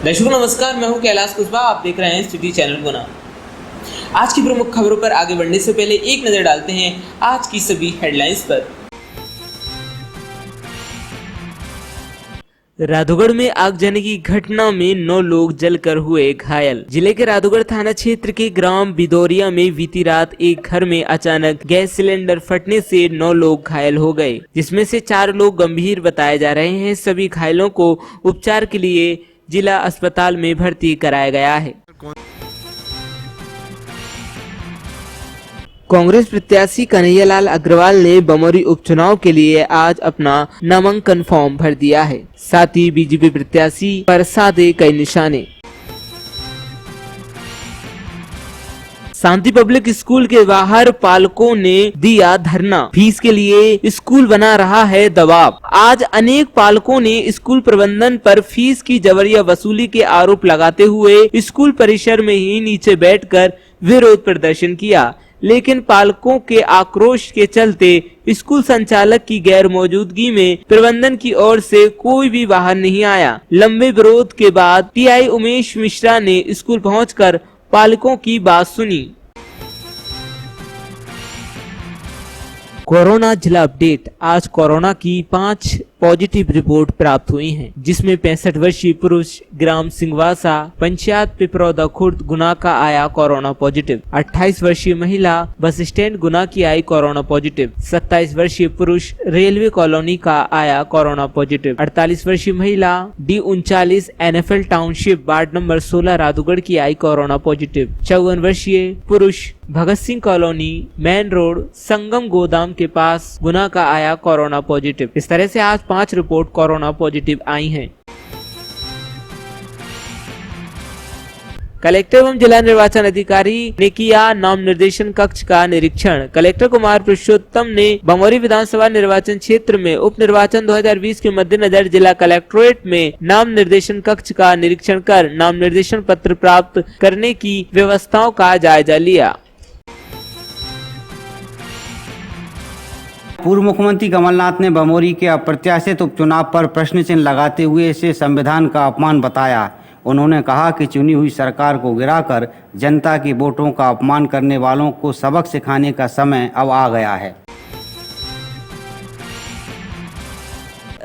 दर्शकों नमस्कार, मैं हूं कैलाश कुशवाहा। आप देख रहे हैं सिटी चैनल गुना। आज की प्रमुख खबरों पर आगे बढ़ने से पहले एक नजर डालते हैं आज की सभी हेडलाइंस पर। राधौगढ़ में आगजनी की घटना में 9 लोग जलकर हुए घायल। जिले के राधौगढ़ थाना क्षेत्र के ग्राम बिदौरिया में बीती रात एक घर में अचानक गैस सिलेंडर फटने से 9 लोग घायल हो गए, जिसमें से 4 लोग गंभीर बताए जा रहे हैं। सभी घायलों को उपचार के लिए जिला अस्पताल में भर्ती कराया गया है। कांग्रेस प्रत्याशी कन्हैयालाल अग्रवाल ने बमोरी उपचुनाव के लिए आज अपना नामांकन फॉर्म भर दिया है। साथ ही बीजेपी प्रत्याशी पर साधे कई निशाने। शांति पब्लिक स्कूल के बाहर पालकों ने दिया धरना, फीस के लिए स्कूल बना रहा है दबाव। आज अनेक पालकों ने स्कूल प्रबंधन पर फीस की जबरिया वसूली के आरोप लगाते हुए स्कूल परिसर में ही नीचे बैठकर विरोध प्रदर्शन किया, लेकिन पालकों के आक्रोश के चलते स्कूल संचालक की गैर मौजूदगी में प्रबंधन की ओर से कोई भी बाहर नहीं आया। लंबे विरोध के बाद टीआई उमेश मिश्रा ने स्कूल पहुंचकर पालकों की बात सुनी। कोरोना जिला अपडेट। आज कोरोना की 5 पॉजिटिव रिपोर्ट प्राप्त हुई हैं, जिसमें 65 वर्षीय पुरुष ग्राम सिंगवासा पंचायत पिपरौदा खुर्द गुना का आया कोरोना पॉजिटिव। 28 वर्षीय महिला बस स्टैंड गुना की आई कोरोना पॉजिटिव। 27 वर्षीय पुरुष रेलवे कॉलोनी का आया कोरोना पॉजिटिव। 48 वर्षीय महिला D39 NFL township ward number 16 Raghogarh की आई कोरोना पॉजिटिव। 54 वर्षीय पुरुष Bhagat Singh colony main road संगम गोदाम के पास गुना का आया कोरोना पॉजिटिव। इस तरह से आज 5 रिपोर्ट कोरोना पॉजिटिव आई हैं। कलेक्टर एवं जिला निर्वाचन अधिकारी ने किया नाम निर्देशन कक्ष का निरीक्षण। कलेक्टर कुमार पुरुषोत्तम ने बमोरी विधानसभा निर्वाचन क्षेत्र में उप निर्वाचन 2020 के मद्देनजर जिला कलेक्ट्रेट में नाम निर्देशन कक्ष का निरीक्षण कर नाम निर्देशन पत्र प्राप्त करने की व्यवस्थाओं का जायजा लिया। पूर्व मुख्यमंत्री कमलनाथ ने बमोरी के अप्रत्याशित उपचुनाव पर प्रश्न चिन्ह लगाते हुए इसे संविधान का अपमान बताया। उन्होंने कहा कि चुनी हुई सरकार को गिराकर जनता की वोटों का अपमान करने वालों को सबक सिखाने का समय अब आ गया है।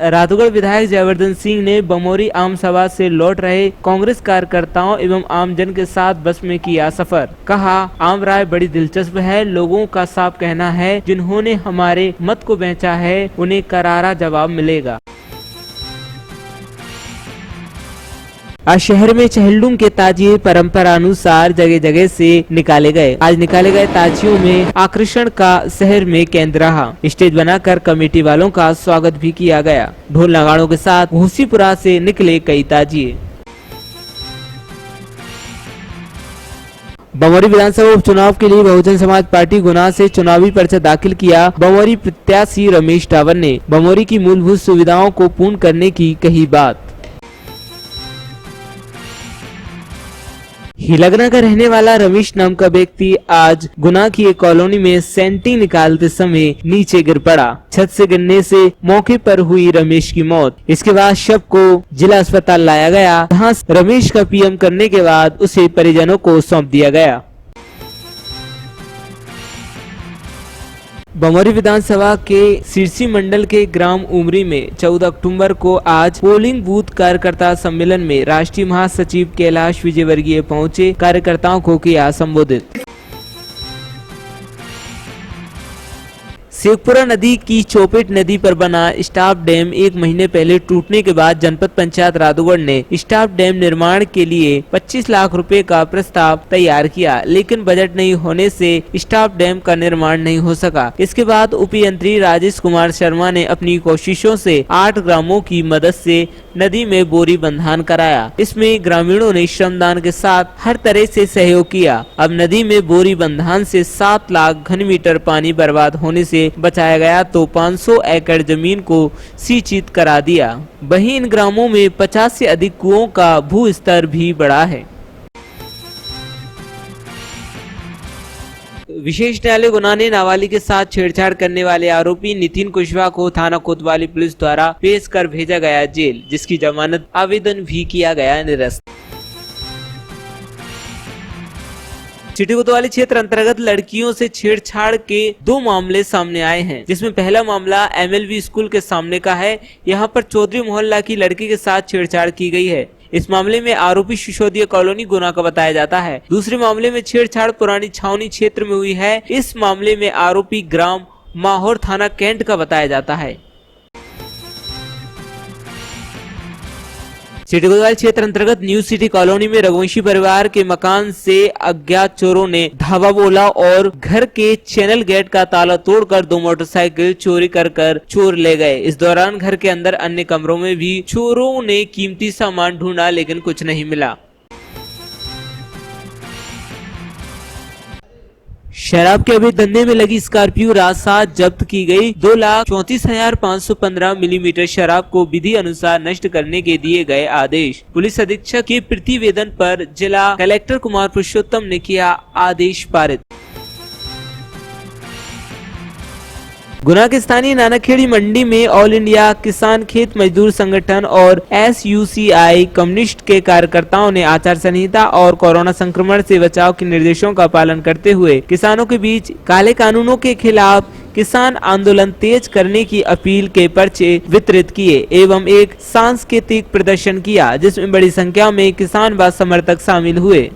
राधौगढ़ विधायक जयवर्धन सिंह ने बमोरी आम सभा से लौट रहे कांग्रेस कार्यकर्ताओं एवं आमजन के साथ बस में किया सफर। कहा, आम राय बड़ी दिलचस्प है। लोगों का साफ कहना है, जिन्होंने हमारे मत को बेचा है उन्हें करारा जवाब मिलेगा। आज शहर में चहलुम के ताजिए परंपरा अनुसार जगह जगह से निकाले गए। आज निकाले गए ताजियों में आकर्षण का शहर में केंद्र रहा। स्टेज बनाकर कमेटी वालों का स्वागत भी किया गया। ढोल नगाड़ों के साथ घोसीपुरा से निकले कई ताजिए। बमोरी विधानसभा उपचुनाव के लिए बहुजन समाज पार्टी गुना से चुनावी पर्चा दाखिल किया। बमोरी प्रत्याशी रमेश टावर ने बमोरी की मूलभूत सुविधाओं को पूर्ण करने की कही बात। हिलगना का रहने वाला रमेश नाम का व्यक्ति आज गुना की एक कॉलोनी में सेंटिंग निकालते समय नीचे गिर पड़ा। छत से गिरने से मौके पर हुई रमेश की मौत। इसके बाद शव को जिला अस्पताल लाया गया, जहां रमेश का पीएम करने के बाद उसे परिजनों को सौंप दिया गया। बमोरी विधानसभा के सिरसी मंडल के ग्राम उमरी में 14 अक्टूबर को आज पोलिंग बूथ कार्यकर्ता सम्मेलन में राष्ट्रीय महासचिव कैलाश विजयवर्गीय पहुंचे। कार्यकर्ताओं को किया संबोधित। शेखपुरा नदी की चौपेट नदी पर बना स्टाफ डैम 1 महीने पहले टूटने के बाद जनपद पंचायत राधौगढ़ ने स्टाफ डैम निर्माण के लिए 25 लाख रुपए का प्रस्ताव तैयार किया, लेकिन बजट नहीं होने से स्टाफ डैम का निर्माण नहीं हो सका। इसके बाद उपयंत्री राजेश कुमार शर्मा ने अपनी कोशिशों से 8 ग्रामों की मदद से नदी में बोरी बंधान कराया। इसमें ग्रामीणों ने श्रमदान के साथ हर तरह से सहयोग किया। अब नदी में बोरी बंधान से 7 लाख घन मीटर पानी बर्बाद होने से बचाया गया तो 500 एकड़ जमीन को सिंचित करा दिया। वहीं इन ग्रामों में 50 से अधिक कुओं का भू स्तर भी बढ़ा है। विशेष न्यायालय गुना ने नाबालिग के साथ छेड़छाड़ करने वाले आरोपी नितिन कुशवाहा को थाना कोतवाली पुलिस द्वारा पेश कर भेजा गया जेल, जिसकी जमानत आवेदन भी किया गया निरस्त। सिटी कोतवाली क्षेत्र अंतर्गत लड़कियों से छेड़छाड़ के 2 मामले सामने आए हैं, जिसमें पहला मामला MLV स्कूल के सामने का है। यहां पर चौधरी मोहल्ला की लड़की के साथ छेड़छाड़ की गई है। इस मामले में आरोपी सिसोदिया कॉलोनी गुना का बताया जाता है। दूसरे मामले में छेड़छाड़ पुरानी छावनी क्षेत्र में हुई है। इस मामले में आरोपी ग्राम माहौर थाना कैंट का बताया जाता है। सिटी कोतवाली क्षेत्र अंतर्गत न्यू सिटी कॉलोनी में रघुवंशी परिवार के मकान से अज्ञात चोरों ने धावा बोला और घर के चैनल गेट का ताला तोड़कर 2 मोटरसाइकिल चोरी कर चोर ले गए। इस दौरान घर के अंदर अन्य कमरों में भी चोरों ने कीमती सामान ढूंढा, लेकिन कुछ नहीं मिला। शराब के अवैध धंधे में लगी स्कॉर्पियो रात जब्त की गई। 2,34,515 मिलीमीटर शराब को विधि अनुसार नष्ट करने के दिए गए आदेश। पुलिस अधीक्षक के प्रतिवेदन पर जिला कलेक्टर कुमार पुरुषोत्तम ने किया आदेश पारित। गुना के स्थानीय नानाखेड़ी मंडी में ऑल इंडिया किसान खेत मजदूर संगठन और SUCI कम्युनिस्ट के कार्यकर्ताओं ने आचार संहिता और कोरोना संक्रमण से बचाव के निर्देशों का पालन करते हुए किसानों के बीच काले कानूनों के खिलाफ किसान आंदोलन तेज करने की अपील के पर्चे वितरित किए एवं एक सांस्कृतिक प्रदर्शन किया, जिसमें बड़ी संख्या में किसान व समर्थक शामिल हुए।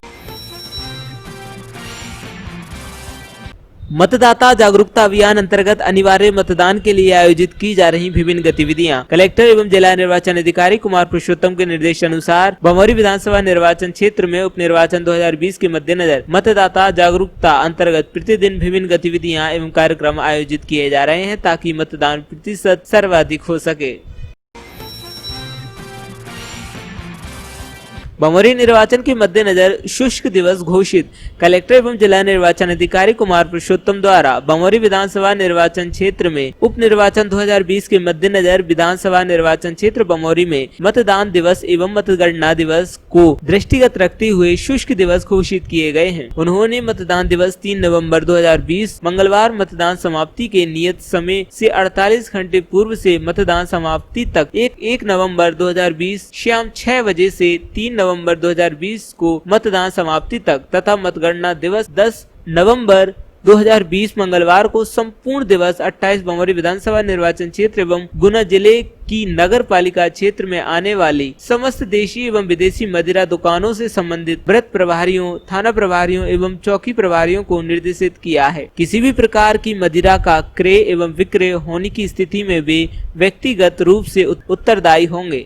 मतदाता जागरूकता अभियान अंतर्गत अनिवार्य मतदान के लिए आयोजित की जा रही विभिन्न गतिविधियां। कलेक्टर एवं जिला निर्वाचन अधिकारी कुमार पुरुषोत्तम के निर्देशानुसार बमौरी विधानसभा निर्वाचन क्षेत्र में उप निर्वाचन 2020 के मद्देनजर मतदाता जागरूकता अंतर्गत प्रतिदिन विभिन्न गतिविधियां एवं कार्यक्रम आयोजित किए जा रहे हैं, ताकि मतदान प्रतिशत सर्वाधिक हो सके। बमौरी निर्वाचन के मद्देनजर शुष्क दिवस घोषित। कलेक्टर एवं जिला निर्वाचन अधिकारी कुमार पुरुषोत्तम द्वारा बमौरी विधानसभा निर्वाचन क्षेत्र में उप निर्वाचन 2020 के मद्देनजर विधानसभा निर्वाचन क्षेत्र बमौरी में मतदान दिवस एवं मतगणना दिवस को दृष्टिगत रखते हुए शुष्क दिवस घोषित किए गए हैं। उन्होंने मतदान दिवस 3 नवम्बर 2020 मंगलवार मतदान समाप्ति के नियत समय से 48 घंटे पूर्व से मतदान समाप्ति तक 1 नवम्बर 2020 शाम 6 बजे से 3 नवंबर 2020 को मतदान समाप्ति तक तथा मतगणना दिवस 10 नवंबर 2020 मंगलवार को संपूर्ण दिवस 28 बमौरी विधानसभा निर्वाचन क्षेत्र एवं गुना जिले की नगर पालिका क्षेत्र में आने वाली समस्त देशी एवं विदेशी मदिरा दुकानों से संबंधित व्रत प्रभारियों, थाना प्रभारियों एवं चौकी प्रभारियों को निर्देशित किया है। किसी भी प्रकार की मदिरा का क्रय एवं विक्रय होने की स्थिति में वे व्यक्तिगत रूप से उत्तरदायी होंगे।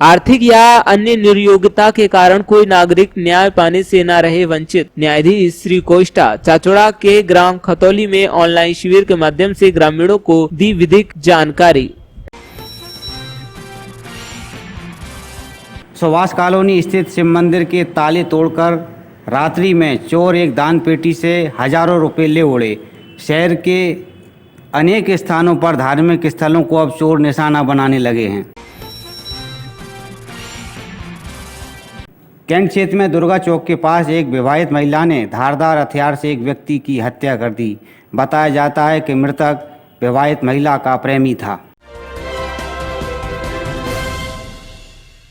आर्थिक या अन्य निर्योग्यता के कारण कोई नागरिक न्याय पाने से न रहे वंचित। न्यायाधीश श्री कोष्टा चाचौड़ा के ग्राम खतौली में ऑनलाइन शिविर के माध्यम से ग्रामीणों को दी विधिक जानकारी। सुभाष कॉलोनी स्थित शिव मंदिर के ताले तोड़कर रात्रि में चोर एक दान पेटी से हजारों रुपए ले उड़े। शहर के अनेक स्थानों पर धार्मिक स्थलों को अब चोर निशाना बनाने लगे हैं। कैंट क्षेत्र में दुर्गा चौक के पास एक विवाहित महिला ने धारदार हथियार से एक व्यक्ति की हत्या कर दी। बताया जाता है कि मृतक विवाहित महिला का प्रेमी था।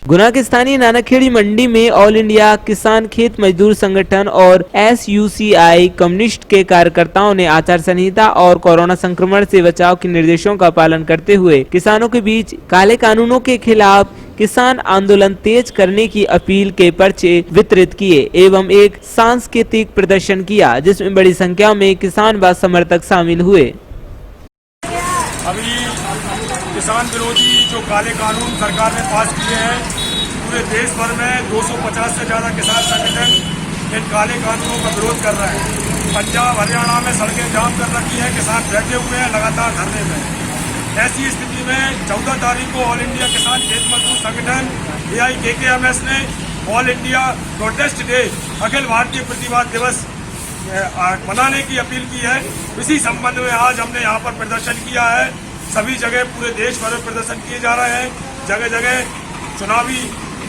गुना के स्थानीय नानाखेड़ी मंडी में ऑल इंडिया किसान खेत मजदूर संगठन और SUCI कम्युनिस्ट के कार्यकर्ताओं ने आचार संहिता और कोरोना संक्रमण से बचाव के निर्देशों का पालन करते हुए किसानों के बीच काले कानूनों के खिलाफ किसान आंदोलन तेज करने की अपील के पर्चे वितरित किए एवं एक सांस्कृतिक प्रदर्शन किया, जिसमें बड़ी संख्या में किसान व समर्थक शामिल हुए। अभी किसान विरोधी जो काले कानून सरकार ने पास किए हैं, पूरे देश भर में 250 से ज़्यादा किसान संगठन इन काले कानूनों का विरोध कर रहे हैं। पंजाब हरियाणा में सड़कें जाम कर रखी हैं, किसान बैठे हुए हैं लगातार धरने में। ऐसी स्थिति में 14 तारीख को ऑल इंडिया किसान खेत मजदूर संगठन AIKKMS ने all India protest day Akhil Bharatiya प्रतिवाद दिवस मनाने की अपील की है। इसी संबंध में आज हमने यहाँ पर प्रदर्शन किया है। सभी जगह पूरे देश भर में प्रदर्शन किए जा रहे हैं। जगह जगह चुनावी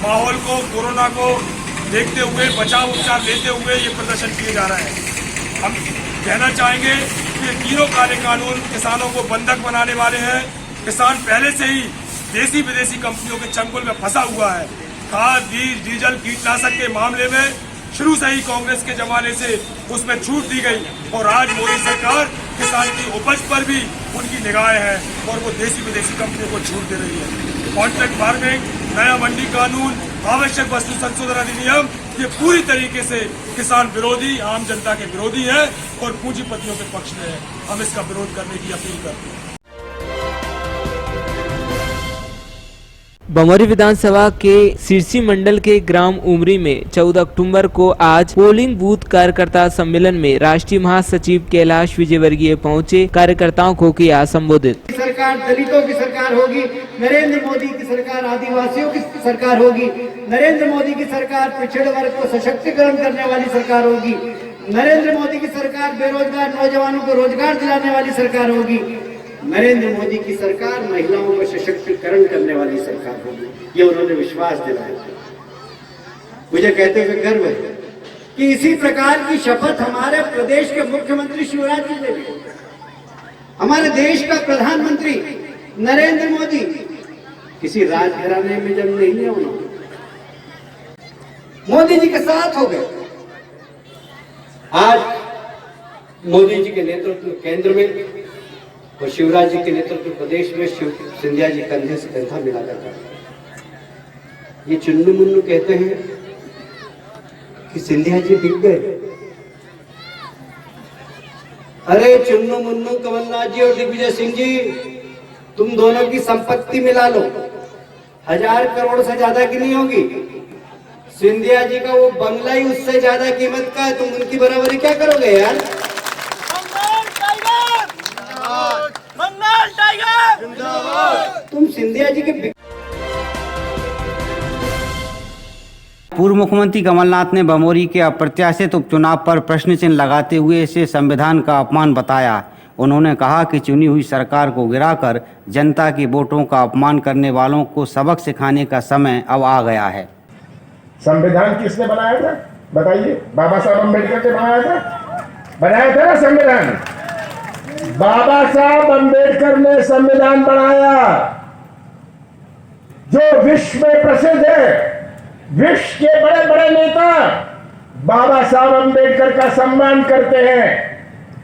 माहौल को, कोरोना को देखते हुए बचाव उपचार लेते हुए ये प्रदर्शन किए जा रहे हैं। हम कहना चाहेंगे कि ये तीनों काले कानून किसानों को बंधक बनाने वाले हैं। किसान पहले से ही देसी विदेशी कंपनियों के चंगुल में फंसा हुआ है। खाद, बीज, डीजल, कीटनाशक के मामले में शुरू से ही कांग्रेस के जमाने से उसमें छूट दी गई और आज मोदी सरकार किसान की उपज पर भी उनकी निगाहें हैं और वो देसी विदेशी कंपनियों को छूट दे रही है। कॉन्ट्रैक्ट फार्मिंग, नया मंडी कानून, आवश्यक वस्तु संशोधन अधिनियम, ये पूरी तरीके से किसान विरोधी, आम जनता के विरोधी है और पूंजीपतियों के पक्ष में है। हम इसका विरोध करने की अपील करते हैं। बमौरी विधानसभा के सिरसी मंडल के ग्राम उमरी में 14 अक्टूबर को आज पोलिंग बूथ कार्यकर्ता सम्मेलन में राष्ट्रीय महासचिव कैलाश विजयवर्गीय पहुंचे। कार्यकर्ताओं को किया संबोधित। सरकार दलितों की सरकार होगी, नरेंद्र मोदी की सरकार आदिवासियों की सरकार होगी, नरेंद्र मोदी की सरकार पिछड़े वर्ग को सशक्तिकरण करने वाली सरकार होगी, नरेंद्र मोदी की सरकार बेरोजगार नौजवानों को रोजगार दिलाने वाली सरकार होगी, नरेंद्र मोदी की सरकार महिलाओं को सशक्तिकरण करने वाली सरकार होगी। ये उन्होंने विश्वास दिलाया। मुझे कहते हुए गर्व है कि इसी प्रकार की शपथ हमारे प्रदेश के मुख्यमंत्री शिवराज जी ने ली। हमारे देश का प्रधानमंत्री नरेंद्र मोदी किसी राजघराने में जन्म नहीं लिया, उन्होंने मोदी जी के साथ हो गए। आज मोदी जी के नेतृत्व में केंद्र में और शिवराज जी के नेतृत्व प्रदेश में सिंधिया जी कंधे से कंधा मिला करता है। ये चुन्नू मुन्नू कहते हैं कि सिंधिया जी बिक गए। अरे चुन्नू मुन्नू, कमलनाथ जी और दिग्विजय सिंह जी, तुम दोनों की संपत्ति मिला लो, 1000 करोड़ से ज्यादा की नहीं होगी। सिंधिया जी का वो बंगला ही उससे ज्यादा कीमत का है। तुम उनकी बराबरी क्या करोगे यार? तुम सिंधिया जी के। पूर्व मुख्यमंत्री कमलनाथ ने बमोरी के अप्रत्याशित उपचुनाव पर प्रश्न चिन्ह लगाते हुए इसे संविधान का अपमान बताया। उन्होंने कहा कि चुनी हुई सरकार को गिराकर जनता की वोटों का अपमान करने वालों को सबक सिखाने का समय अब आ गया है। संविधान किसने बनाया था बताइए? बाबा साहब अम्बेडकर ने बनाया था ना संविधान। बाबा साहब अम्बेडकर ने संविधान बनाया जो विश्व में प्रसिद्ध है। विश्व के बड़े बड़े नेता बाबा साहब अम्बेडकर का सम्मान करते हैं,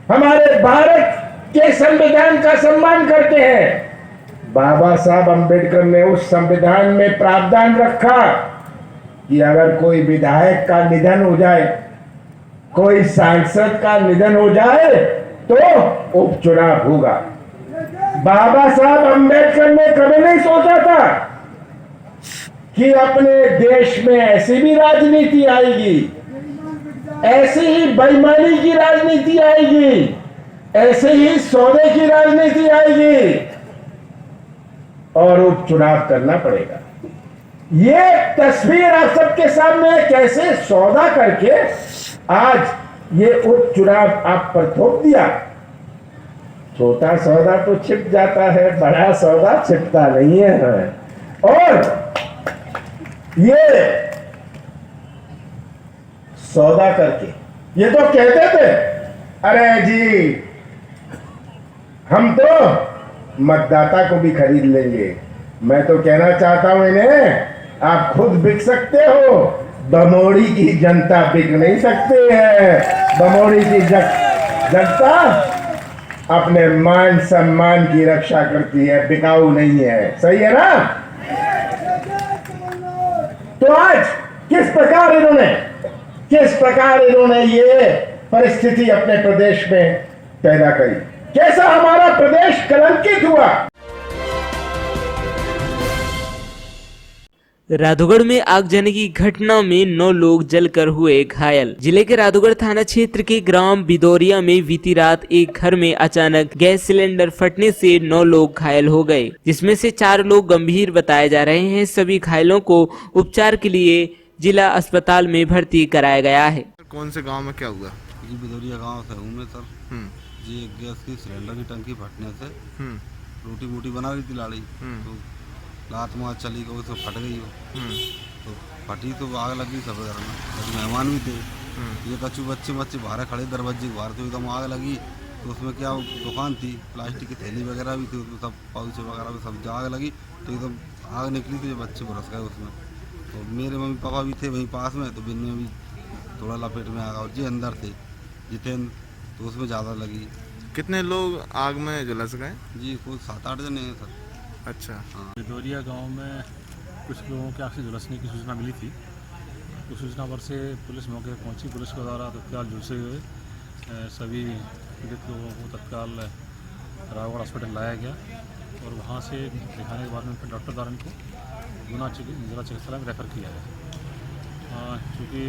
हमारे भारत के संविधान का सम्मान करते हैं। बाबा साहब अम्बेडकर ने उस संविधान में प्रावधान रखा कि अगर कोई विधायक का निधन हो जाए, कोई सांसद का निधन हो जाए तो उपचुनाव होगा। बाबा साहब अम्बेडकर ने कभी नहीं सोचा था कि अपने देश में ऐसी भी राजनीति आएगी, ऐसी ही बेईमानी की राजनीति आएगी, ऐसे ही सौदे की राजनीति आएगी और उपचुनाव करना पड़ेगा। ये तस्वीर आप सबके सामने कैसे सौदा करके आज ये उपचुनाव आप पर थोप दिया। छोटा सौदा तो छिप जाता है, बड़ा सौदा छिपता नहीं है। और ये सौदा करके ये तो कहते थे, अरे जी हम तो मतदाता को भी खरीद लेंगे। मैं तो कहना चाहता हूं इन्हें, आप खुद बिक सकते हो, बमोरी की जनता बिक नहीं सकते हैं। बमोरी की जनता अपने मान सम्मान की रक्षा करती है, बिकाऊ नहीं है। सही है ना? तो आज किस प्रकार इन्होंने ये परिस्थिति अपने प्रदेश में पैदा करी, कैसा हमारा प्रदेश कलंकित हुआ। राधौगढ़ में आगजनी की घटना में 9 लोग जलकर हुए घायल। जिले के राधौगढ़ थाना क्षेत्र के ग्राम बिदौरिया में बीती रात एक घर में अचानक गैस सिलेंडर फटने से 9 लोग घायल हो गए, जिसमें से 4 लोग गंभीर बताए जा रहे हैं। सभी घायलों को उपचार के लिए जिला अस्पताल में भर्ती कराया गया है। कौन से गांव में क्या हुआ? जी बिदौरिया गांव से हूँ मैं सर। जी गैस की सिलेंडर की टंकी फटने से रोटी बना रही थी लाड़ी, तो लात मार चली गई, उसमें फट गई हो। तो फटी तो आग लगी सब घर में, कुछ मेहमान भी थे। ये कछु बच्चे बाहर खड़े दरवाजे के बाहर, तो एकदम आग लगी। तो उसमें क्या दुकान थी, प्लास्टिक की थैली वगैरह भी थी उसमें, सब पाउच वगैरह में सब आग लगी। तो एकदम आग निकली तो ये बच्चे बरस गए उसमें। तो मेरे मम्मी पापा भी थे वहीं पास में, तो बिन में भी थोड़ा लपेट में आ गया, और जी अंदर थे जितेंद्र, तो उसमें ज़्यादा लगी। कितने लोग आग में झुलस गए? जी कुछ 7-8 जने हैं सर। अच्छा। दोरिया गांव में कुछ लोगों के आग से झुलसने की सूचना मिली थी। उस सूचना पर से पुलिस मौके पर पहुंची। पुलिस के द्वारा तत्काल झुलसे हुए सभी पीड़ित लोगों को तत्काल रावगढ़ हॉस्पिटल लाया गया और वहां से दिखाने के बाद में फिर डॉक्टर द्वारा इनको गुना जिला चिकित्सालय में रेफर किया गया। चूँकि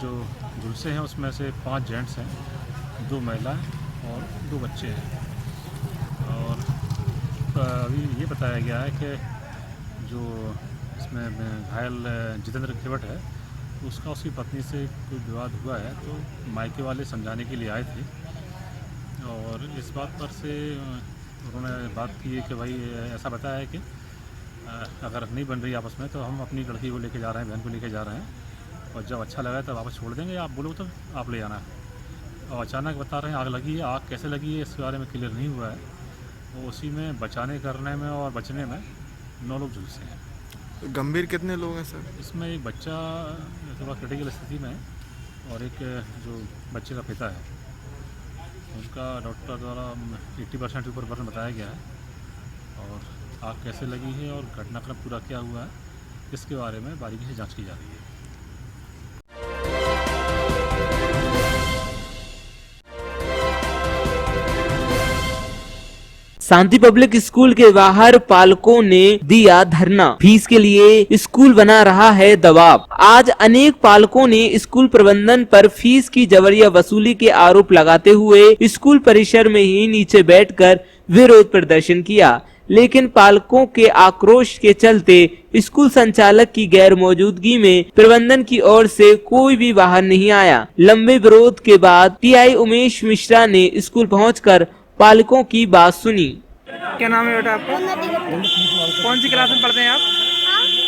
जो झुलसे हैं उसमें से 5 जेंट्स हैं, 2 महिलाएं और 2 बच्चे हैं। और अभी ये बताया गया है कि जो इसमें घायल जितेंद्र खिवट है, उसका उसकी पत्नी से कोई विवाद हुआ है, तो मायके वाले समझाने के लिए आए थे। और इस बात पर से उन्होंने बात की है कि भाई ऐसा बताया है कि अगर नहीं बन रही आपस में तो हम अपनी लड़की को लेके जा रहे हैं, बहन को लेके जा रहे हैं, और जब अच्छा लगा तब वापस छोड़ देंगे, आप बोलो तो आप ले आना है। और अचानक बता रहे हैं आग लगी है। आग कैसे लगी है इसके बारे में क्लियर नहीं हुआ है। तो उसी में बचाने करने में और बचने में 9 लोग झुलसे हैं। गंभीर कितने लोग हैं सर? इसमें एक बच्चा थोड़ा क्रिटिकल स्थिति में है और एक जो बच्चे का पिता है उनका डॉक्टर द्वारा 80% के ऊपर बताया गया है। और आग कैसे लगी है और घटनाक्रम पूरा क्या हुआ है इसके बारे में बारीकी से जांच की जा रही है। शांति पब्लिक स्कूल के बाहर पालकों ने दिया धरना। फीस के लिए स्कूल बना रहा है दबाव। आज अनेक पालकों ने स्कूल प्रबंधन पर फीस की जबरिया वसूली के आरोप लगाते हुए स्कूल परिसर में ही नीचे बैठकर विरोध प्रदर्शन किया, लेकिन पालकों के आक्रोश के चलते स्कूल संचालक की गैर मौजूदगी में प्रबंधन की ओर से कोई भी बाहर नहीं आया। लंबे विरोध के बाद टीआई उमेश मिश्रा ने स्कूल पहुंचकर पालकों की बात सुनी। क्या नाम है बेटा आपका? कौन सी क्लास में पढ़ते हैं आप?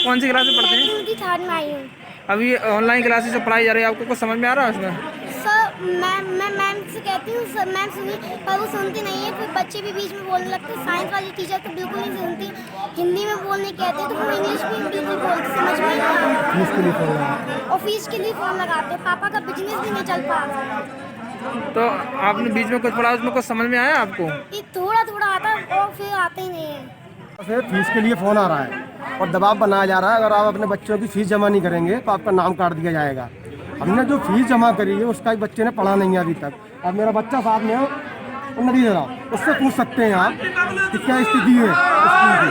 कौन सी क्लास में पढ़ते हैं? थर्ड में आई हूँ। अभी ऑनलाइन क्लासेस से पढ़ाई जा रही है, आपको कुछ समझ में आ रहा है उसमें? सर मैं मैम से कहती हूँ, सर मैम सुनी पर वो सुनती नहीं है। फिर बच्चे भी बीच में बोलने लगते हैं। साइंस वाली टीचर तो बिल्कुल नहीं सुनती, हिंदी में बोलने कहते हैं तो वो इंग्लिश में बिल्कुल बोलते, समझ में नहीं आता। और फीस के लिए फ़ोन लगाते हैं। पापा का बिजनेस भी नहीं चल पा रहा। तो आपने बीच में कुछ पढ़ा, उसमें कुछ समझ में आया आपको? ये थोड़ा थोड़ा आता और फिर आते ही नहीं है। फीस के लिए फ़ोन आ रहा है और दबाव बनाया जा रहा है, अगर आप अपने बच्चों की फीस जमा नहीं करेंगे तो आपका नाम काट दिया जाएगा। हमने जो फीस जमा करी है उसका एक बच्चे ने पढ़ा नहीं है अभी तक। अब मेरा बच्चा साथ में है, वो नहीं दे रहा, उससे पूछ सकते हैं आप कि क्या स्थिति है स्कूल की।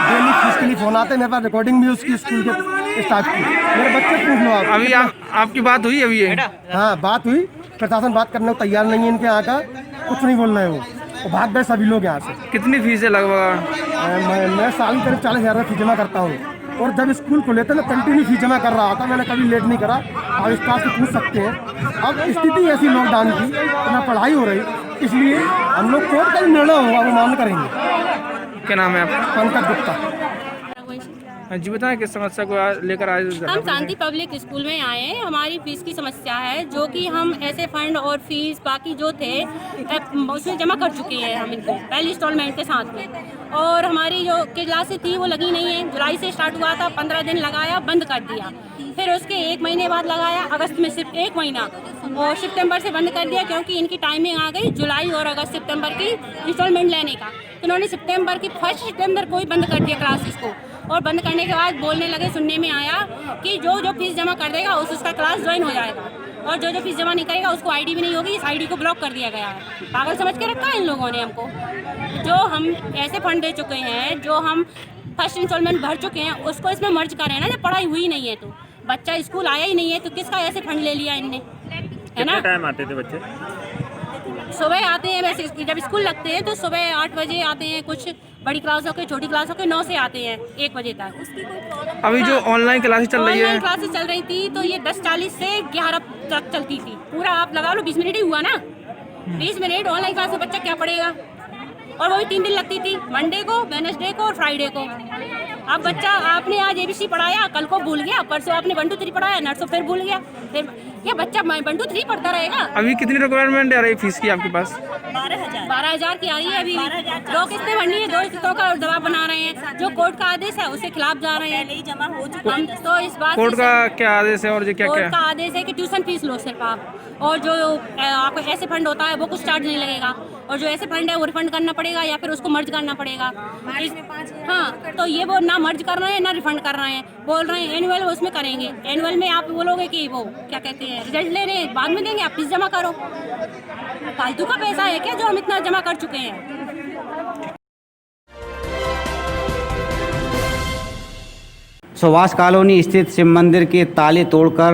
डेली फीस के लिए फ़ोन आते हैं, मेरे पास रिकॉर्डिंग भी उसकी स्कूल के स्टाफ की। मेरे बच्चे पूछ लो आप। अभी आपकी बात हुई अभी ये? हाँ बात हुई, प्रशासन बात करने को तैयार नहीं है, इनके यहाँ का कुछ नहीं बोल रहे हैं वो भाग गए सभी लोग यहाँ से। कितनी फीस है लगभग? मैं साल करीब 40,000 फीस जमा करता हूँ और जब स्कूल को लेते ना कंटिन्यू फीस जमा कर रहा था, मैंने कभी लेट नहीं करा। और स्टाफ से पूछ सकते हैं। अब स्थिति ऐसी लॉकडाउन की ना पढ़ाई हो रही, इसलिए हम लोग कोर्ट का भी निर्णय होगा वो मान करेंगे। क्या नाम है आपका? पंकज गुप्ता। जी बताएं किस समस्या को लेकर आए? हम शांति पब्लिक स्कूल में आए हैं। हमारी फीस की समस्या है, जो कि हम ऐसे फंड और फीस बाकी जो थे उसमें जमा कर चुके हैं हम इनको पहली इंस्टॉलमेंट के साथ में। और हमारी जो क्लासें थी वो लगी नहीं है। जुलाई से स्टार्ट हुआ था, 15 दिन लगाया, बंद कर दिया। फिर उसके 1 महीने बाद लगाया, अगस्त में सिर्फ 1 महीना, और सितंबर से बंद कर दिया क्योंकि इनकी टाइमिंग आ गई जुलाई और अगस्त सितंबर की इंस्टॉलमेंट लेने का। इन्होंने सितंबर की 1 सितंबर को ही बंद कर दिया क्लासेस को। और बंद करने के बाद बोलने लगे, सुनने में आया कि जो फीस जमा कर देगा उसका क्लास ज्वाइन हो जाएगा, और जो फीस जमा नहीं करेगा उसको आईडी भी नहीं होगी। इस आईडी को ब्लॉक कर दिया गया है। पागल समझ के रखा है इन लोगों ने हमको। जो हम ऐसे फंड दे चुके हैं, जो हम फर्स्ट इंस्टॉलमेंट भर चुके हैं, उसको इसमें मर्ज करें ना। जब पढ़ाई हुई नहीं है तो बच्चा स्कूल आया ही नहीं है तो किसका ऐसे फंड ले लिया इनने, है ना? टाइम आते थे बच्चे? सुबह आते हैं, वैसे जब स्कूल लगते हैं तो सुबह 8 बजे आते हैं। कुछ बड़ी क्लासों के, छोटी क्लासों के 9 से आते हैं 1 बजे तक। अभी जो ऑनलाइन क्लासेस चल रही है, ऑनलाइन क्लासेस चल रही थी तो ये 10:40 से 11 तक चलती थी। पूरा आप लगा लो 20 मिनट ही हुआ ना। 20 मिनट ऑनलाइन क्लास में बच्चा क्या पढ़ेगा? और वो भी 3 दिन लगती थी, मंडे को, वेडनेसडे को और फ्राइडे को। अब बच्चा आपने आज ABC पढ़ाया, कल को भूल गया, परसों आपने 1 2 3 पढ़ाया, नर्सों फिर भूल गया, फिर ये बच्चा 1 2 3 पढ़ता रहेगा। अभी कितनी रिक्वायरमेंट आ रही है फीस की आपके पास? 12,000 की आ रही है अभी। 2 किस्तें भरनी है, 2 किस्तों का दबाव बना रहे हैं। जो कोर्ट का आदेश है उसके खिलाफ जा रहे हैं, जमा हो चुका है। तो इस बात कोर्ट का क्या आदेश है और जो क्या क्या कोर्ट का आदेश है कि ट्यूशन फीस लो सिर्फ आप, और जो आपका ऐसे फंड होता है वो कुछ चार्ज नहीं लगेगा, और जो ऐसे फंड है वो रिफंड करना पड़ेगा या फिर उसको मर्ज करना पड़ेगा। हाँ, तो ये वो ना मर्ज कर रहे हैं ना रिफंड कर रहे हैं, बोल रहे हैं एनुअल उसमें करेंगे। एनुअल में आप बोलोगे कि वो क्या कहते हैं रिजल्ट ले रहे हैं, बाद में देंगे, आप फीस जमा करो। फालतू का पैसा है क्या जो हम इतना जमा कर चुके हैं? सुभाष कॉलोनी स्थित शिव मंदिर के ताले तोड़कर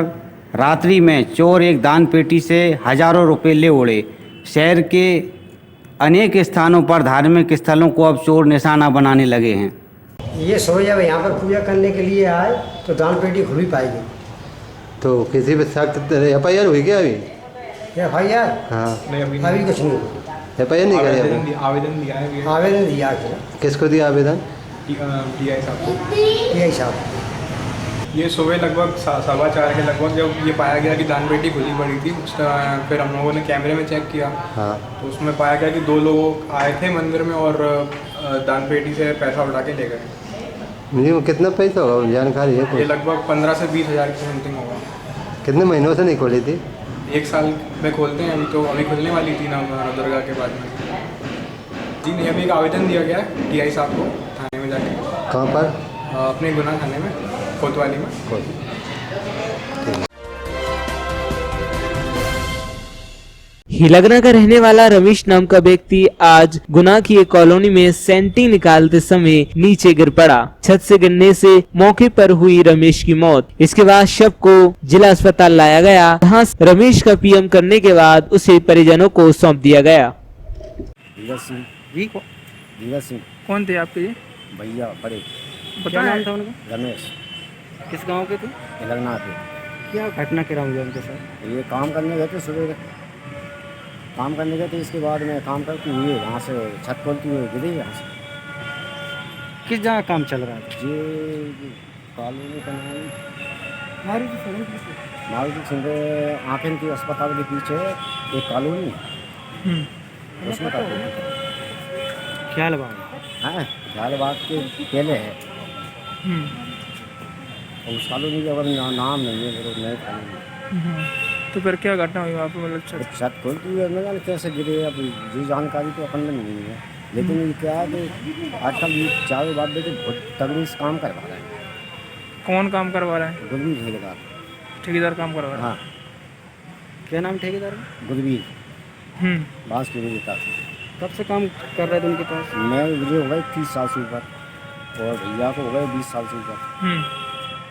रात्रि में चोर एक दान पेटी से हजारों रुपए ले उड़े। शहर के अनेक स्थानों पर धार्मिक स्थलों को अब चोर निशाना बनाने लगे हैं। ये सोच जब यहाँ पर पूजा करने के लिए आए तो दान पेटी खुल ही पाएगी। तो किसी पे सख्त FIR हुई क्या अभी? FIR? हाँ, अभी कुछ नहीं। FIR नहीं करी? आवेदन दिया है। आवेदन दिया है। किसको दिया आवेदन? DI साहब को। DI साहब। ये सुबह लगभग 4:15 के लगभग जब ये पाया गया कि दान पेटी खुली पड़ी थी, फिर हम लोगों ने कैमरे में चेक किया। हाँ। तो उसमें पाया गया कि 2 लोग आए थे मंदिर में और दान पेटी से पैसा उठा के ले गए। मिनिमम कितना पैसा होगा, जानकारी है? ये लगभग 15 से 20 हज़ार की समथिंग होगा। कितने महीनों से नहीं खोली थी? 1 साल में खोलते हैं, अभी खुलने वाली थी ना दुर्गा के बाद में। जी नहीं, अभी एक आवेदन दिया गया है DI साहब को थाने में जाके। कहाँ पर? अपने गुना थाने में, कोतवाली में। हिलगना का रहने वाला रमेश नाम का व्यक्ति आज गुना की एक कॉलोनी में सेंटी निकालते समय नीचे गिर पड़ा। छत से गिरने से मौके पर हुई रमेश की मौत। इसके बाद शव को जिला अस्पताल लाया गया, जहां रमेश का PM करने के बाद उसे परिजनों को सौंप दिया गया। कौन थे आपके ये भैया बड़े? क्या नाम था उनका? रमेश। किस गांव के थे? लगना थे। क्या घटना क्या हुई उनके साथ? ये काम करने गए थे, सुबह काम करने गए थे। इसके बाद में काम करती हुई वहाँ से छत खोलती हुई गिरी यहाँ से। किस जगह काम चल रहा था? ये कॉलोनी का नाम मारुति सिंह आँखें की अस्पताल के पीछे एक कॉलोनी, उसमें का ख्याल बाग। हाँ, ख्याल बाग के पहले है। और उस कॉलोनी का नाम नहीं है, मेरे नहीं कॉलोनी। तो फिर क्या घटना हुई वहाँ पे? मतलब छत खोलती हुई मैं जाने कैसे गिरे, अब जी जानकारी तो अपन में नहीं है। लेकिन ये क्या है कि आजकल ये चारों बाप बेटे बहुत तगड़ी से काम करवा रहे हैं। कौन काम करवा रहा है? गुरवीर ठेकेदार। ठेकेदार काम करवा रहा है? हाँ। क्या नाम ठेकेदार? गुरवीर। बांस की विजेता। कब से काम कर रहे थे उनके पास? मैं मुझे हो गए 30 साल से ऊपर, और भैया को हो गए 20 साल से ऊपर।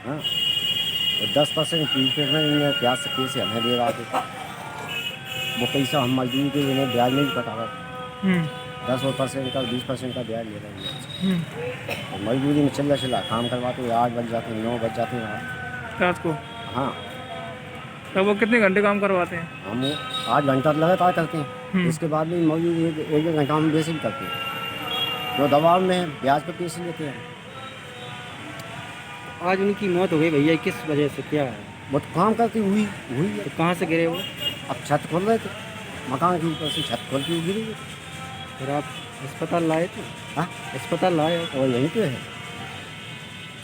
हाँ, और 10% प्रीपेमेंट प्याज से पैसे हमें दे रहा थे। वो पैसा हम मजदूरी के लिए ब्याज नहीं कटा रहा। 10% का 20% का ब्याज ले रहे हैं। और मजदूरी में चला काम करवाते हुए 8 बज जाते हैं, 9 बज जाते हैं रात को। हाँ। तो वो कितने घंटे काम करवाते हैं? हम 8 घंटा लगातार करते हैं। इसके बाद भी मजदूरी 1 घंटा हम वैसे भी करते हैं। तो दबाव में ब्याज पर पैसे लेते हैं। आज उनकी मौत हो गई भैया, किस वजह से, क्या है? वो तो काम करती हुई है। तो कहाँ से गिरे वो? अब छत खोल रहे थे, मकान के ऊपर से छत खोलती हुई गिरी। फिर आप अस्पताल लाए थे? हाँ, अस्पताल लाए। और यहीं पे है,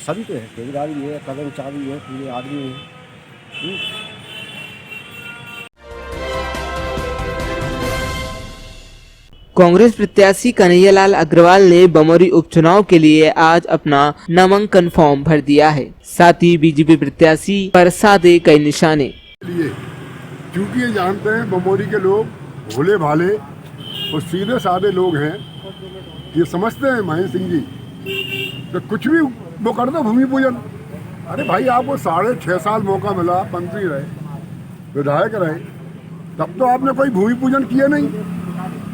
सभी तो है, ठेकेदारी है, कर्मचारी है, पूरे आदमी है। कांग्रेस प्रत्याशी कन्हैयालाल अग्रवाल ने बमौरी उपचुनाव के लिए आज अपना नामांकन फॉर्म भर दिया है। साथ ही बीजेपी प्रत्याशी पर साधे कई निशाने। क्योंकि ये जानते हैं बमौरी के लोग भोले भाले और सीधे साधे लोग हैं। ये समझते हैं महेंद्र सिंह जी तो कुछ भी वो कर दो भूमि पूजन। अरे भाई, आपको 6.5 साल मौका मिला, मंत्री रहे, विधायक रहे, तब तो आपने कोई भूमि पूजन किया नहीं।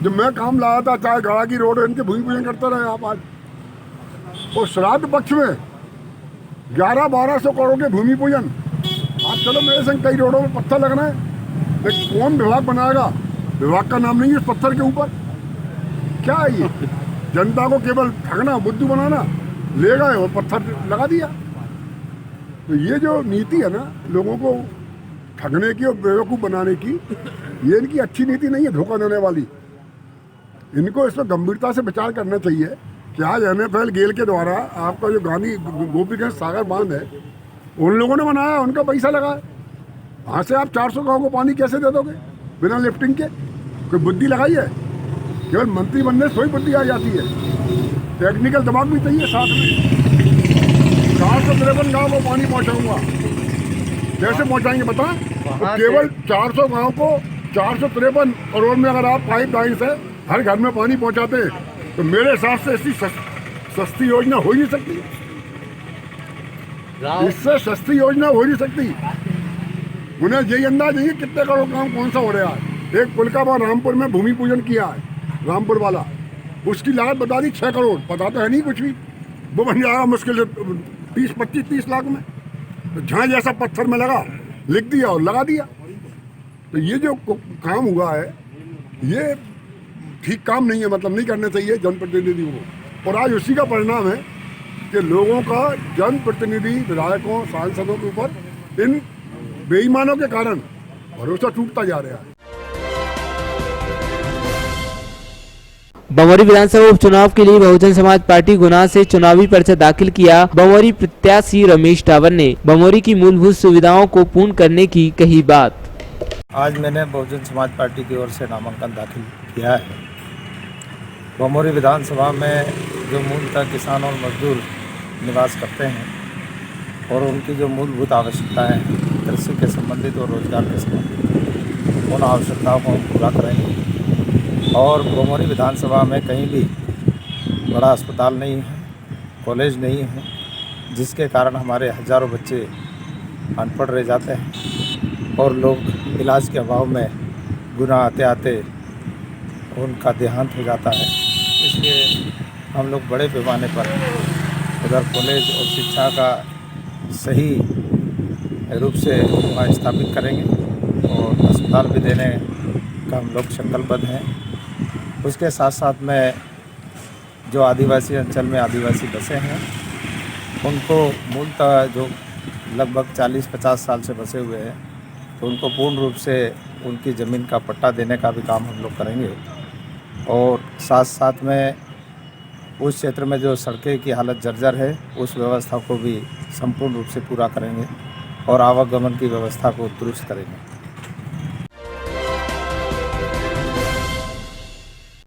जब मैं काम लाया था, चाहे गड़ा की रोड है, इनके भूमि पूजन करते रहे आप आज। और श्राद्ध पक्ष में 1100-1200 करोड़ के भूमि पूजन। आज चलो मेरे संग कई रोडों में पत्थर लगना है, लेकिन कौन विभाग बनाएगा? विभाग का नाम नहीं है इस पत्थर के ऊपर। क्या है ये? जनता को केवल ठगना, बुद्धू बनाना, ले गए और पत्थर लगा दिया। तो ये जो नीति है ना, लोगों को ठगने की और बेवकूफ़ बनाने की, ये इनकी अच्छी नीति नहीं है, धोखा देने वाली। इनको इस पर गंभीरता से विचार करना चाहिए कि आज NFL गेल के द्वारा आपका जो गांधी गोपीगंज सागर बांध है, उन लोगों ने बनाया, उनका पैसा लगा है। वहाँ से आप 400 गाँव को पानी कैसे दे दोगे बिना लिफ्टिंग के? कोई बुद्धि लगाई है? केवल मंत्री बनने से थोड़ी बुद्धि आ जाती है, टेक्निकल दिमाग भी चाहिए साथ में। 453 गाँव को पानी पहुँचाऊँगा, कैसे पहुँचाएंगे बताएं? तो केवल 400 गाँव को 453 करोड़ में अगर आप पाइपलाइन से हर घर में पानी पहुँचाते हैं तो मेरे हिसाब से ऐसी सस्ती योजना हो ही नहीं सकती। इससे सस्ती योजना हो ही नहीं सकती। उन्हें यही अंदाज नहीं है कितने करोड़ काम कौन सा हो रहा है। एक पुल का वहाँ रामपुर में भूमि पूजन किया है, रामपुर वाला, उसकी लागत बता दी 6 करोड़, पता तो है नहीं कुछ भी। वो बन जाएगा मुश्किल से 25-30 लाख में। तो जहाँ जैसा पत्थर में लगा, लिख दिया और लगा दिया। तो ये जो काम हुआ है, ये ठीक काम नहीं है, मतलब नहीं करना चाहिए जनप्रतिनिधियों को। और आज उसी का परिणाम है कि लोगों का जनप्रतिनिधि, विधायकों, सांसदों के ऊपर इन बेईमानों के कारण भरोसा टूटता जा रहा है। बमोरी विधानसभा उपचुनाव के लिए बहुजन समाज पार्टी गुना से चुनावी पर्चा दाखिल किया। बमोरी प्रत्याशी रमेश टावर ने बमोरी की मूलभूत सुविधाओं को पूर्ण करने की कही बात। आज मैंने बहुजन समाज पार्टी की ओर से नामांकन दाखिल किया है। बमोरी विधानसभा में जो मूलतः किसान और मजदूर निवास करते हैं और उनकी जो मूलभूत आवश्यकता है, कृषि के संबंधित और रोजगार के संबंधित, उन आवश्यकताओं को हम पूरा करेंगे। और बमोरी विधानसभा में कहीं भी बड़ा अस्पताल नहीं है, कॉलेज नहीं है, जिसके कारण हमारे हज़ारों बच्चे अनपढ़ रह जाते हैं और लोग इलाज के अभाव में गुना आते आते उनका देहांत हो जाता है। इसलिए हम लोग बड़े पैमाने पर उधर कॉलेज और शिक्षा का सही रूप से वहाँ स्थापित करेंगे और अस्पताल भी देने का हम लोग संकल्पबद्ध हैं। उसके साथ साथ में जो आदिवासी अंचल में आदिवासी बसे हैं, उनको मूलतः जो लगभग 40-50 साल से बसे हुए हैं, तो उनको पूर्ण रूप से उनकी ज़मीन का पट्टा देने का भी काम हम लोग करेंगे। और साथ साथ में उस क्षेत्र में जो सड़कें की हालत जर्जर है, उस व्यवस्था को भी संपूर्ण रूप से पूरा करेंगे और आवागमन की व्यवस्था को दुरुस्त करेंगे।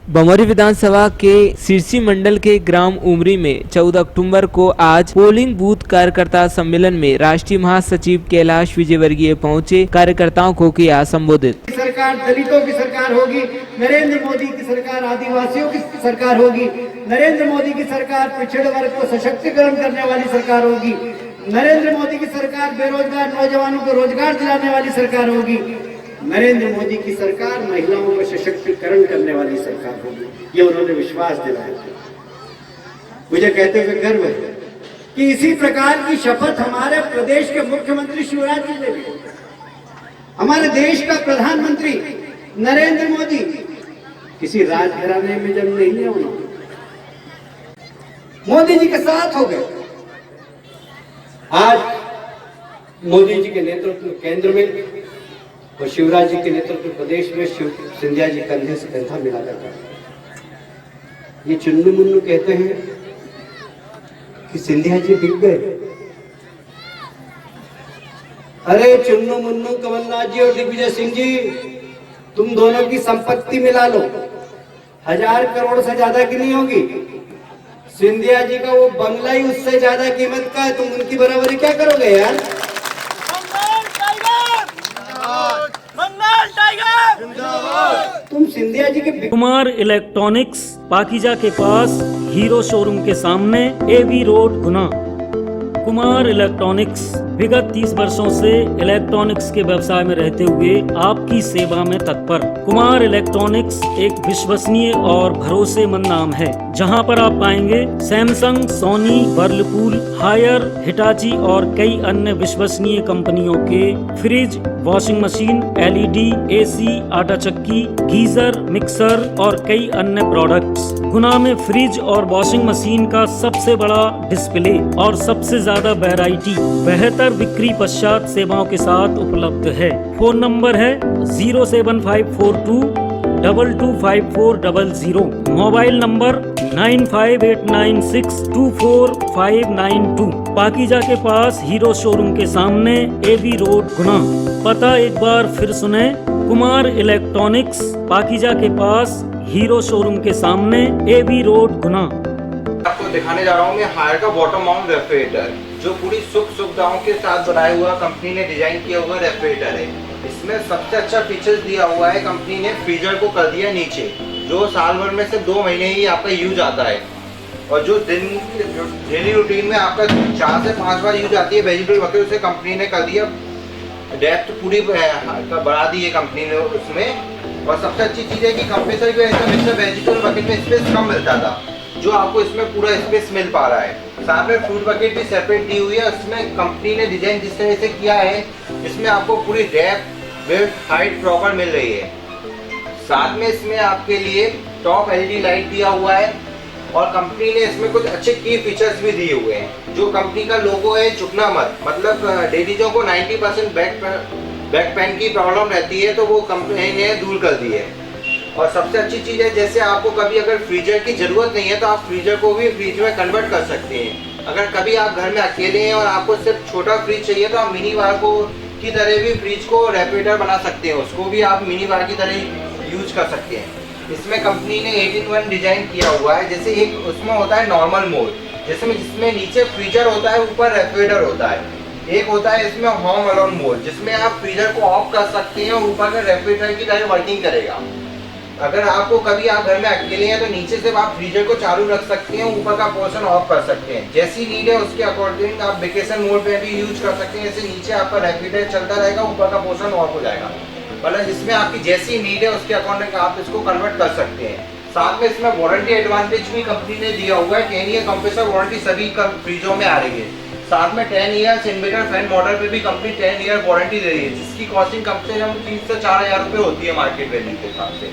बमोरी विधानसभा के सिरसी मंडल के ग्राम उमरी में 14 अक्टूबर को आज पोलिंग बूथ कार्यकर्ता सम्मेलन में राष्ट्रीय महासचिव कैलाश विजयवर्गीय पहुंचे। कार्यकर्ताओं को किया संबोधित। सरकार दलितों की सरकार होगी, नरेंद्र मोदी की सरकार आदिवासियों की सरकार होगी, नरेंद्र मोदी की सरकार पिछड़े वर्ग को सशक्तिकरण करने वाली सरकार होगी, नरेंद्र मोदी की सरकार बेरोजगार नौजवानों को रोजगार दिलाने वाली सरकार होगी, नरेंद्र मोदी की सरकार महिलाओं को सशक्तिकरण करने वाली सरकार होगी। ये उन्होंने विश्वास दिलाया। मुझे कहते हुए गर्व है कि इसी प्रकार की शपथ हमारे प्रदेश के मुख्यमंत्री शिवराज जी ने ली। हमारे देश का प्रधानमंत्री नरेंद्र मोदी किसी राजघराने में जन्म नहीं लिया, उन्होंने मोदी जी के साथ हो गए। आज मोदी जी के नेतृत्व केंद्र में और शिवराज जी के नेतृत्व प्रदेश में सिंधिया जी कंधे से कंधा मिला करता है। ये चुन्नू मुन्नू कहते हैं कि सिंधिया जी बिक गए। अरे चुन्नू मुन्नू कमलनाथ जी और दिग्विजय सिंह जी, तुम दोनों की संपत्ति मिला लो, 1000 करोड़ से ज्यादा की नहीं होगी। सिंधिया जी का वो बंगला ही उससे ज्यादा कीमत का है, तुम उनकी बराबरी क्या करोगे यार? तुम सिंधिया जी के कुमार इलेक्ट्रॉनिक्स पाकीजा के पास हीरो शोरूम के सामने AB रोड गुना। कुमार इलेक्ट्रॉनिक्स विगत 30 वर्षों से इलेक्ट्रॉनिक्स के व्यवसाय में रहते हुए आपकी सेवा में तत्पर। कुमार इलेक्ट्रॉनिक्स एक विश्वसनीय और भरोसेमंद नाम है, जहां पर आप पाएंगे Samsung, Sony, Whirlpool, Haier, Hitachi और कई अन्य विश्वसनीय कंपनियों के fridge, washing machine, LED, AC, आटा चक्की, गीजर, मिक्सर और कई अन्य प्रोडक्ट्स। गुना में फ्रिज और वॉशिंग मशीन का सबसे बड़ा डिस्प्ले और सबसे ज्यादा वैरायटी बेहतर बिक्री पश्चात सेवाओं के साथ उपलब्ध है। फोन नंबर है 07542225400, मोबाइल नंबर 9589624592। पाकीजा के पास हीरो शोरूम के सामने एवी रोड गुना। पता एक बार फिर सुने, कुमार इलेक्ट्रॉनिक्स, पाकीजा के पास हीरो शोरूम के सामने एवी रोड गुना। आपको दिखाने जा रहा हूँ मैं हायर का बॉटम माउंट रेफ्रिजरेटर, जो पूरी सुख सुविधाओं के साथ बनाया हुआ कंपनी ने डिजाइन किया हुआ रेफ्रिजरेटर है। इसमें सबसे अच्छा फीचर्स दिया हुआ है, कंपनी ने फ्रीजर को कर दिया नीचे, जो साल भर में सिर्फ 2 महीने ही आपका यूज आता है। और जो डेली रूटीन में आपका 4 से 5 बार यूज आती है वेजिटेबल बकेट, उसे कंपनी ने कर दिया डेप्थ पूरी बढ़ा दी है कंपनी ने उसमें। और सबसे अच्छी चीज़ है कि कंप्रेसर की वजह से मिक्सर वेजिटेबल बकेट में स्पेस कम मिलता था, जो आपको इसमें पूरा स्पेस मिल पा रहा है। साथ में फ्रूट बकेट भी सेपरेट दी हुई है। इसमें कंपनी ने डिजाइन जिस तरह से किया है, इसमें आपको पूरी डेप्थ, विड्थ, हाइट प्रॉपर मिल रही है। साथ में इसमें आपके लिए टॉप एलईडी लाइट दिया हुआ है और कंपनी ने इसमें कुछ अच्छे की फीचर्स भी दिए हुए हैं। जो कंपनी का लोगो है, झुकना मत, मतलब लेडीजों को 90% बैक पेन की प्रॉब्लम रहती है, तो वो कंपनी ने दूर कर दी है। और सबसे अच्छी चीज़ है, जैसे आपको कभी अगर फ्रीजर की ज़रूरत नहीं है तो आप फ्रीजर को भी फ्रिज में कन्वर्ट कर सकते हैं। अगर कभी आप घर में अकेले हैं और आपको सिर्फ छोटा फ्रिज चाहिए तो आप मिनी बार को की तरह भी फ्रिज को रेफ्रिजरेटर बना सकते हैं, उसको भी आप मिनी बार की तरह यूज कर सकते हैं। इसमें कंपनी ने 8-in-1 डिजाइन किया हुआ है। जैसे एक उसमें होता है नॉर्मल मोड, जिसमें नीचे फ्रीजर होता है, ऊपर रेफ्रिजरेटर होता है। एक होता है इसमें होम अलोन मोड, जिसमें आप फ्रीजर को ऑफ कर सकते हैं और ऊपर का रेफ्रिजरेटर की तरह वर्किंग करेगा। अगर आपको कभी आप घर में अकेले हैं तो नीचे से आप फ्रीजर को चालू रख सकते हैं, ऊपर का पोर्शन ऑफ कर सकते हैं। जैसी नीड है उसके अकॉर्डिंग आप वेकेशन मोड पे भी यूज कर सकते हैं। जैसे नीचे आपका रेफ्रिजरेटर चलता रहेगा, ऊपर का पोर्शन ऑफ हो जाएगा। मतलब इसमें आपकी जैसी नीड है उसके अकॉर्डिंग आप इसको कन्वर्ट कर सकते हैं। साथ में इसमें वारंटी एडवांटेज भी कंपनी ने दिया हुआ है। 10 ईयर कंप्रेसर वारंटी सभी फ्रीजों में आ रही है। साथ में 10 ईयर्स इन्वर्टर फैन मॉडल पे भी कंपनी 10 ईयर वारंटी दे रही है, जिसकी कॉस्टिंग कम से कम 3 से 4 हज़ार रुपये होती है मार्केट वैल्यू के हिसाब से।